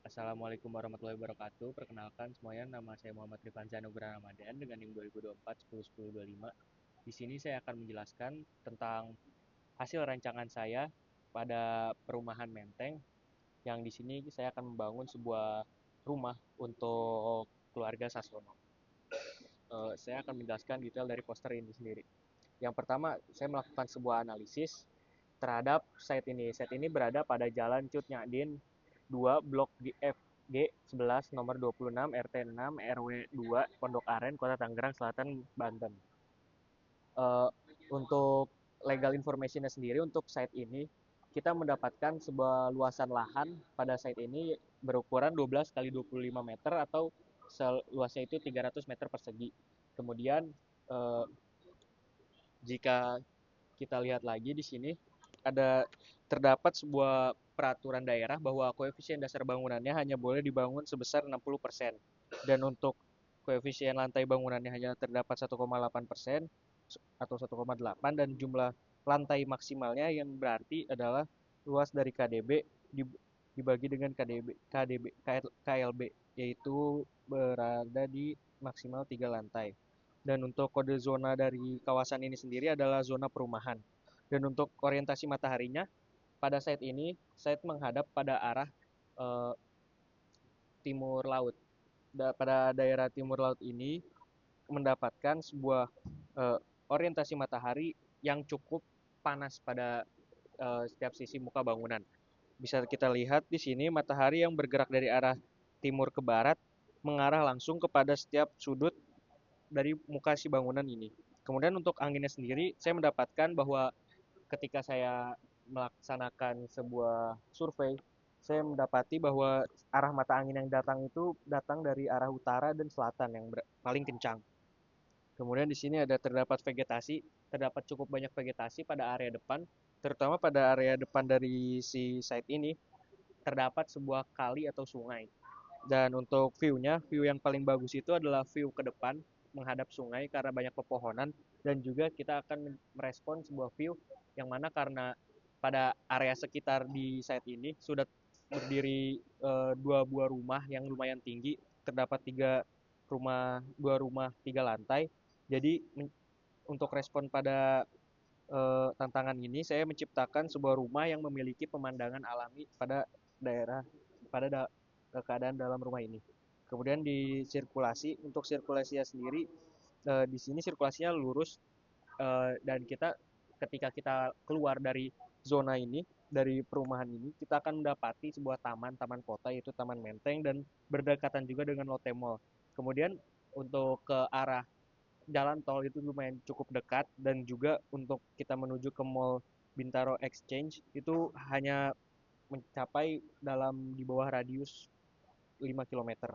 Assalamualaikum warahmatullahi wabarakatuh. Perkenalkan semuanya, nama saya Muhammad Rifanza Nugraha Ramadan dengan NIM 2024 10 10 25. Di sini saya akan menjelaskan tentang hasil rancangan saya pada perumahan Menteng yang di sini saya akan membangun sebuah rumah untuk keluarga Sasono. Saya akan menjelaskan detail dari poster ini sendiri. Yang pertama, saya melakukan sebuah analisis terhadap site ini. Site ini berada pada Jalan Cut Nyadin 2, Blok FG 11, nomor 26, RT 6, RW 2, Pondok Aren, Kota Tangerang Selatan, Banten. Eh, untuk legal information-nya sendiri untuk site ini, kita mendapatkan sebuah luasan lahan pada site ini berukuran 12 kali 25 meter atau luasnya itu 300 meter persegi. Kemudian eh, jika kita lihat lagi di sini ada terdapat sebuah peraturan daerah bahwa koefisien dasar bangunannya hanya boleh dibangun sebesar 60% dan untuk koefisien lantai bangunannya hanya terdapat 1,8% atau 1,8 dan jumlah lantai maksimalnya yang berarti adalah luas dari KDB dibagi dengan KLB yaitu berada di maksimal 3 lantai. Dan untuk kode zona dari kawasan ini sendiri adalah zona perumahan. Dan untuk orientasi mataharinya, pada site ini, site menghadap pada arah eh, timur laut. Pada daerah timur laut ini mendapatkan sebuah orientasi matahari yang cukup panas pada setiap sisi muka bangunan. Bisa kita lihat di sini matahari yang bergerak dari arah timur ke barat mengarah langsung kepada setiap sudut dari muka si bangunan ini. Kemudian untuk anginnya sendiri, saya mendapatkan bahwa ketika saya melaksanakan sebuah survei, saya mendapati bahwa arah mata angin yang datang itu datang dari arah utara dan selatan yang paling kencang. Kemudian di sini ada terdapat vegetasi, terdapat cukup banyak vegetasi pada area depan, terutama pada area depan dari si site ini terdapat sebuah kali atau sungai. Dan untuk view-nya, view yang paling bagus itu adalah view ke depan menghadap sungai karena banyak pepohonan dan juga kita akan merespon sebuah view yang mana karena pada area sekitar di site ini sudah berdiri dua buah rumah yang lumayan tinggi, terdapat dua rumah tiga lantai. Jadi untuk respon pada tantangan ini saya menciptakan sebuah rumah yang memiliki pemandangan alami pada daerah pada keadaan dalam rumah ini. Kemudian di sirkulasi, untuk sirkulasinya sendiri di sini sirkulasinya lurus dan ketika kita keluar dari zona ini, dari perumahan ini, kita akan mendapati sebuah taman kota yaitu Taman Menteng dan berdekatan juga dengan Lotte Mall. Kemudian untuk ke arah jalan tol itu lumayan cukup dekat dan juga untuk kita menuju ke Mall Bintaro Exchange itu hanya mencapai dalam di bawah radius 5 kilometer.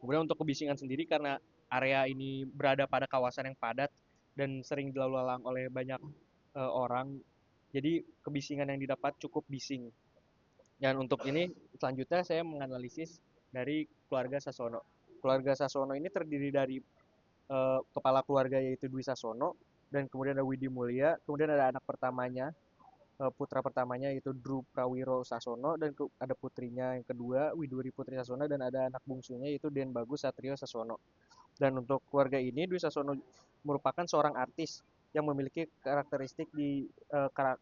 Kemudian untuk kebisingan sendiri karena area ini berada pada kawasan yang padat dan sering dilalu lalang oleh banyak orang, jadi kebisingan yang didapat cukup bising. Dan untuk ini selanjutnya saya menganalisis dari keluarga Sasono. Keluarga Sasono ini terdiri dari kepala keluarga yaitu Dwi Sasono dan kemudian ada Widi Mulia, kemudian ada anak pertamanya putra pertamanya yaitu Drew Prawiro Sasono dan ada putrinya yang kedua Widuri Putri Sasono dan ada anak bungsunya yaitu Den Bagus Satrio Sasono. Dan untuk keluarga ini Dwi Sasono merupakan seorang artis yang memiliki karakteristik di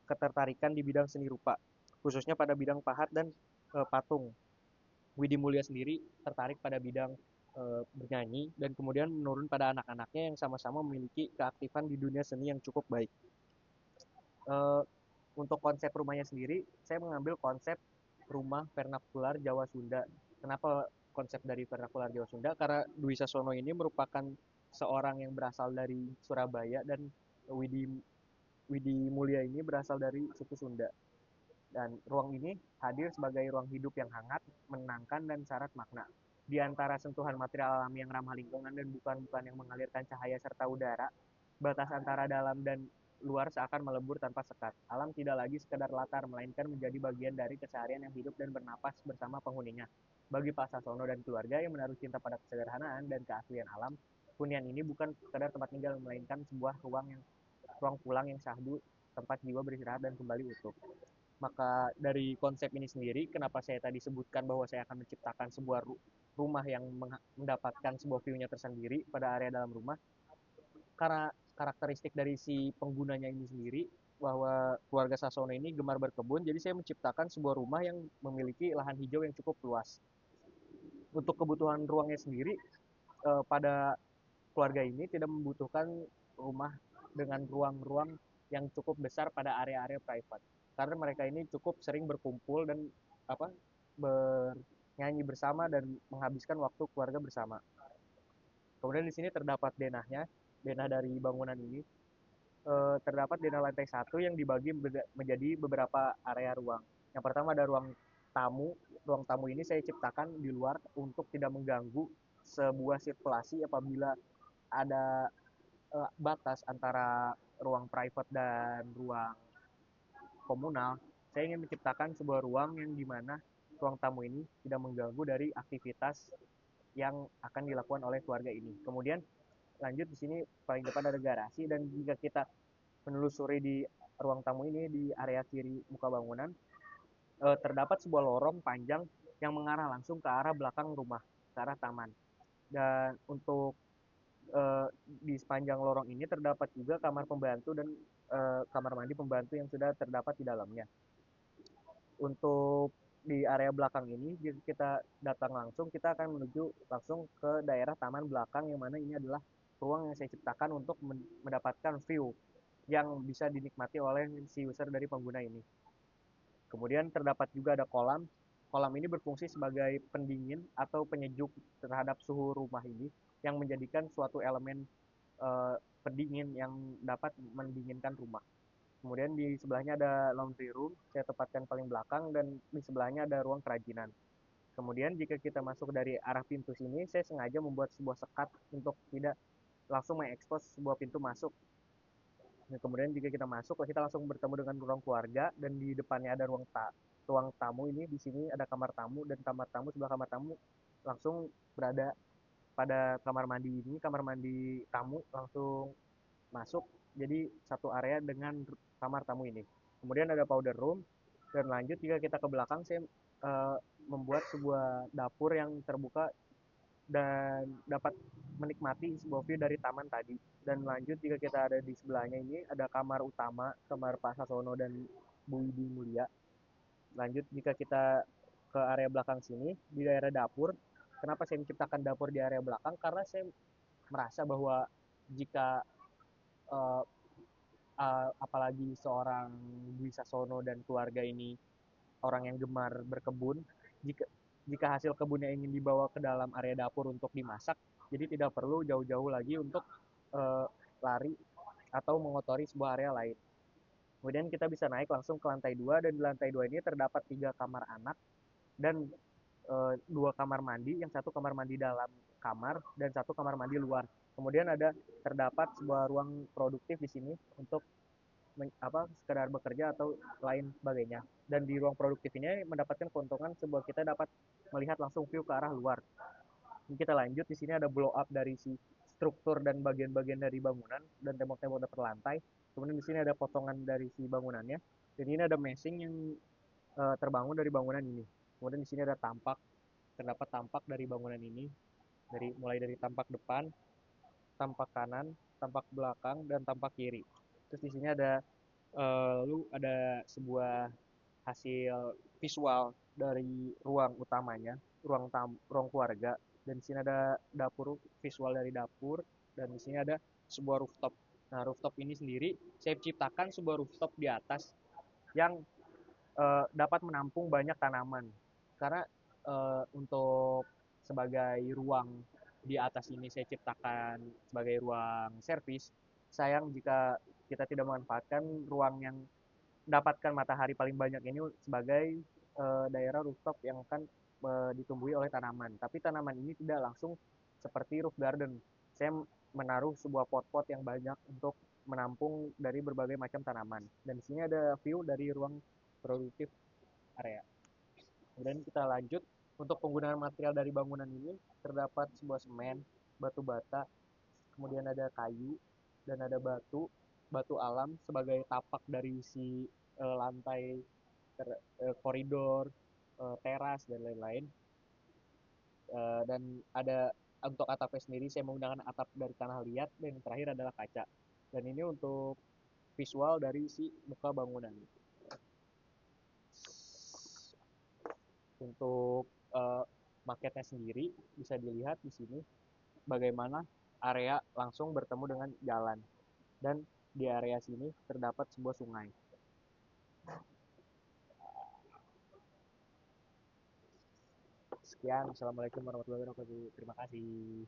ketertarikan di bidang seni rupa, khususnya pada bidang pahat dan patung. Widi Mulia sendiri tertarik pada bidang bernyanyi dan kemudian menurun pada anak-anaknya yang sama-sama memiliki keaktifan di dunia seni yang cukup baik. Eh, untuk konsep rumahnya sendiri, saya mengambil konsep rumah vernakular Jawa Sunda. Kenapa konsep dari vernakular Jawa Sunda? Karena Dwi Sasono ini merupakan seorang yang berasal dari Surabaya dan Widi Widi Mulia ini berasal dari suku Sunda. Dan ruang ini hadir sebagai ruang hidup yang hangat, menenangkan, dan syarat makna. Di antara sentuhan material alami yang ramah lingkungan dan bukan-bukan yang mengalirkan cahaya serta udara, batas antara dalam dan luar seakan melebur tanpa sekat. Alam tidak lagi sekedar latar, melainkan menjadi bagian dari keseharian yang hidup dan bernapas bersama penghuninya. Bagi Pak Sasono dan keluarga yang menaruh cinta pada kesederhanaan dan keaslian alam, hunian ini bukan sekedar tempat tinggal, melainkan sebuah ruang pulang yang syahdu, tempat jiwa beristirahat dan kembali utuh. Maka dari konsep ini sendiri, kenapa saya tadi sebutkan bahwa saya akan menciptakan sebuah rumah yang mendapatkan sebuah view-nya tersendiri pada area dalam rumah, karena karakteristik dari si penggunanya ini sendiri, bahwa keluarga Sasono ini gemar berkebun, jadi saya menciptakan sebuah rumah yang memiliki lahan hijau yang cukup luas. Untuk kebutuhan ruangnya sendiri, pada keluarga ini tidak membutuhkan rumah dengan ruang-ruang yang cukup besar pada area-area private, karena mereka ini cukup sering berkumpul dan apa bernyanyi bersama dan menghabiskan waktu keluarga bersama. Kemudian di sini terdapat denahnya, denah dari bangunan ini. Terdapat denah lantai satu yang dibagi menjadi beberapa area ruang. Yang pertama ada ruang tamu. Ruang tamu ini saya ciptakan di luar untuk tidak mengganggu sebuah sirkulasi apabila ada batas antara ruang private dan ruang komunal. Saya ingin menciptakan sebuah ruang yang dimana ruang tamu ini tidak mengganggu dari aktivitas yang akan dilakukan oleh keluarga ini. Kemudian lanjut di sini paling depan ada garasi, dan jika kita menelusuri di ruang tamu ini di area kiri muka bangunan, terdapat sebuah lorong panjang yang mengarah langsung ke arah belakang rumah, ke arah taman. Dan untuk di sepanjang lorong ini terdapat juga kamar pembantu dan kamar mandi pembantu yang sudah terdapat di dalamnya. Untuk di area belakang ini, jika kita datang langsung, kita akan menuju langsung ke daerah taman belakang, yang mana ini adalah ruang yang saya ciptakan untuk mendapatkan view yang bisa dinikmati oleh si user dari pengguna ini. Kemudian terdapat juga ada kolam. Kolam ini berfungsi sebagai pendingin atau penyejuk terhadap suhu rumah ini, yang menjadikan suatu elemen pendingin yang dapat mendinginkan rumah. Kemudian di sebelahnya ada laundry room, saya tempatkan paling belakang, dan di sebelahnya ada ruang kerajinan. Kemudian jika kita masuk dari arah pintu sini, saya sengaja membuat sebuah sekat untuk tidak langsung mengekspos sebuah pintu masuk. Nah, kemudian jika kita masuk, kita langsung bertemu dengan ruang keluarga, dan di depannya ada ruang tamu ini. Di sini ada kamar tamu, dan kamar tamu sebelah kamar tamu langsung berada pada kamar mandi ini. Kamar mandi tamu langsung masuk jadi satu area dengan kamar tamu ini. Kemudian ada powder room, dan lanjut jika kita ke belakang, saya membuat sebuah dapur yang terbuka dan dapat menikmati sebuah view dari taman tadi. Dan lanjut jika kita ada di sebelahnya ini ada kamar utama, kamar Pak Sasono dan Bu Widi Mulia. Lanjut jika kita ke area belakang sini di daerah dapur. Kenapa saya menciptakan dapur di area belakang? Karena saya merasa bahwa jika uh, apalagi seorang Dwi Sasono dan keluarga ini orang yang gemar berkebun, jika jika hasil kebunnya ingin dibawa ke dalam area dapur untuk dimasak, jadi tidak perlu jauh-jauh lagi untuk uh, lari atau mengotori sebuah area lain. Kemudian kita bisa naik langsung ke lantai 2, dan di lantai 2 ini terdapat 3 kamar anak dan 2 kamar mandi, yang satu kamar mandi dalam kamar dan satu kamar mandi luar. Kemudian terdapat sebuah ruang produktif di sini untuk sekedar bekerja atau lain sebagainya. Dan di ruang produktif ini mendapatkan keuntungan sebuah kita dapat melihat langsung view ke arah luar. Ini kita lanjut, di sini ada blow up dari si struktur dan bagian-bagian dari bangunan dan tembok-tembok dapat lantai. Kemudian di sini ada potongan dari si bangunannya. Dan ini ada meshing yang terbangun dari bangunan ini. Kemudian di sini ada terdapat tampak dari bangunan ini, mulai dari tampak depan, tampak kanan, tampak belakang, dan tampak kiri. Terus di sini lalu ada sebuah hasil visual dari ruang utamanya, ruang keluarga, dan di sini ada visual dari dapur, dan di sini ada sebuah rooftop. Nah, rooftop ini sendiri saya ciptakan sebuah rooftop di atas yang dapat menampung banyak tanaman. Karena untuk sebagai ruang di atas ini saya ciptakan sebagai ruang servis. Sayang jika kita tidak memanfaatkan ruang yang dapatkan matahari paling banyak ini sebagai daerah rooftop yang akan ditumbuhi oleh tanaman. Tapi tanaman ini tidak langsung seperti roof garden. Saya menaruh sebuah pot-pot yang banyak untuk menampung dari berbagai macam tanaman. Dan di sini ada view dari ruang produktif area. Kemudian kita lanjut, untuk penggunaan material dari bangunan ini terdapat sebuah semen, batu bata, kemudian ada kayu, dan ada batu alam sebagai tapak dari si lantai koridor, teras dan lain-lain. Dan ada untuk atapnya sendiri saya menggunakan atap dari tanah liat dan yang terakhir adalah kaca. Dan ini untuk visual dari si muka bangunan. Untuk maketnya sendiri bisa dilihat di sini bagaimana area langsung bertemu dengan jalan dan di area sini terdapat sebuah sungai. Sekian, assalamualaikum warahmatullahi wabarakatuh. Terima kasih.